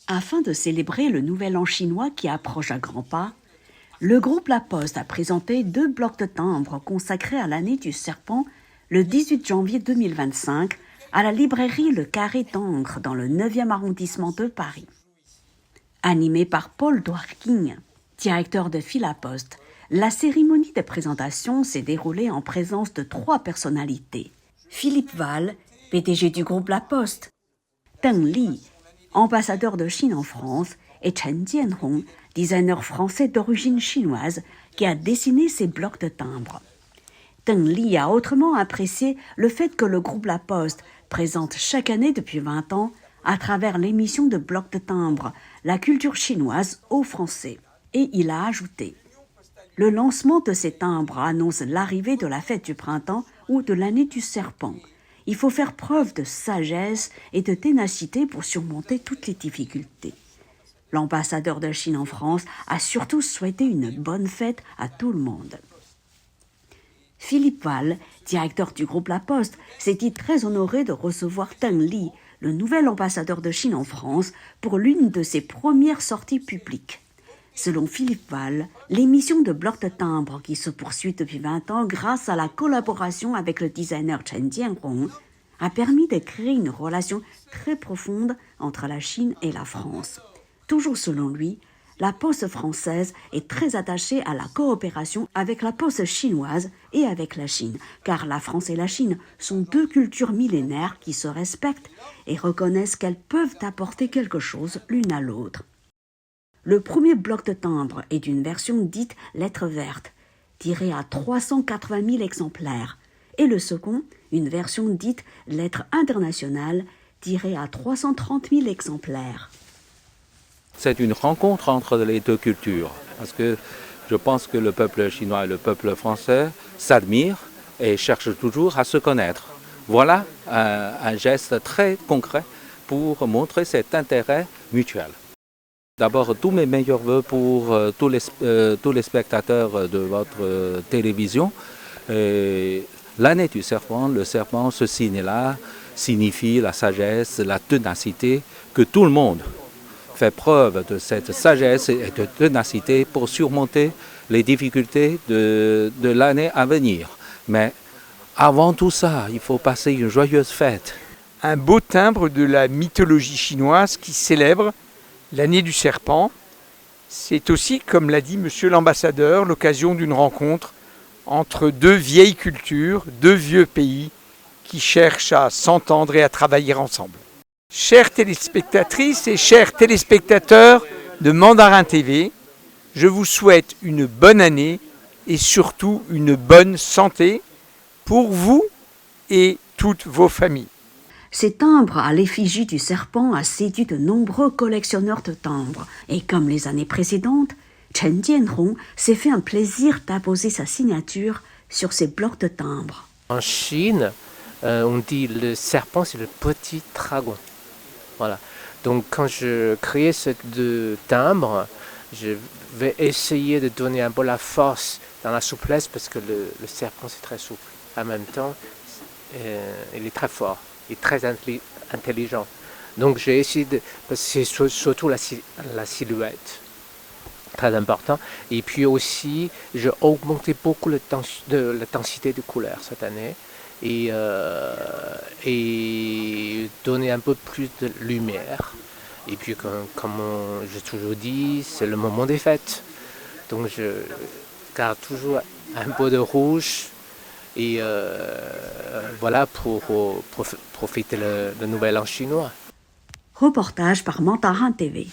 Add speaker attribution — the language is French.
Speaker 1: Afin de célébrer le Nouvel An chinois qui approche à grands pas, le groupe La Poste a présenté 2 blocs de timbres consacrés à l'année du serpent le 18 janvier 2025 à la librairie Le Carré d'Ancre dans le 9e arrondissement de Paris. Animé par Paul Dworkin, directeur de Philapost, la cérémonie de présentation s'est déroulée en présence de 3 personnalités. Philippe Val, PDG du groupe La Poste, Deng Li, ambassadeur de Chine en France, et Chen Jianhong, designer français d'origine chinoise, qui a dessiné ces blocs de timbres. Deng Li a autrement apprécié le fait que le groupe La Poste présente chaque année depuis 20 ans, à travers l'émission de blocs de timbres, la culture chinoise aux Français. Et il a ajouté: le lancement de ces timbres annonce l'arrivée de la fête du printemps ou de l'année du serpent. Il faut faire preuve de sagesse et de ténacité pour surmonter toutes les difficultés. L'ambassadeur de Chine en France a surtout souhaité une bonne fête à tout le monde. Philippe Val, directeur du groupe La Poste, s'est dit très honoré de recevoir Deng Li, le nouvel ambassadeur de Chine en France, pour l'une de ses premières sorties publiques. Selon Philippe Val, l'émission de blocs de timbres qui se poursuit depuis 20 ans grâce à la collaboration avec le designer Chen Jianhong a permis de créer une relation très profonde entre la Chine et la France. Toujours selon lui, la Poste française est très attachée à la coopération avec la Poste chinoise et avec la Chine, car la France et la Chine sont 2 cultures millénaires qui se respectent et reconnaissent qu'elles peuvent apporter quelque chose l'une à l'autre. Le premier bloc de timbres est d'une version dite lettre verte, tirée à 380 000 exemplaires, et le second, une version dite lettre internationale, tirée à 330 000 exemplaires.
Speaker 2: C'est une rencontre entre les 2 cultures, parce que je pense que le peuple chinois et le peuple français s'admirent et cherchent toujours à se connaître. Voilà un geste très concret pour montrer cet intérêt mutuel. D'abord, tous mes meilleurs voeux pour tous les spectateurs de votre télévision. L'année du serpent, le serpent, ce signe-là, signifie la sagesse, la ténacité, que tout le monde fait preuve de cette sagesse et de ténacité pour surmonter les difficultés de l'année à venir. Mais avant tout ça, il faut passer une joyeuse fête.
Speaker 3: Un beau timbre de la mythologie chinoise qui célèbre l'année du serpent. C'est aussi, comme l'a dit monsieur l'ambassadeur, l'occasion d'une rencontre entre 2 vieilles cultures, 2 vieux pays qui cherchent à s'entendre et à travailler ensemble. Chères téléspectatrices et chers téléspectateurs de Mandarin TV, je vous souhaite une bonne année et surtout une bonne santé pour vous et toutes vos familles.
Speaker 1: Ces timbres à l'effigie du serpent a séduit de nombreux collectionneurs de timbres. Et comme les années précédentes, Chen Jianhong s'est fait un plaisir d'apposer sa signature sur ces blocs de timbres.
Speaker 4: En Chine, on dit le serpent, c'est le petit dragon. Voilà. Donc quand je crée ce timbre, je vais essayer de donner un peu la force dans la souplesse parce que le serpent c'est très souple. En même temps, il est très fort. Il est très intelligent. Donc j'ai essayé de... Parce que c'est surtout la silhouette, très important. Et puis aussi, j'ai augmenté beaucoup l'intensité de couleurs cette année. Et donner un peu plus de lumière. Et puis comme j'ai toujours dit, c'est le moment des fêtes. Donc je garde toujours un peu de rouge. Et voilà pour profiter le Nouvel An chinois.
Speaker 1: Reportage par Mandarin TV.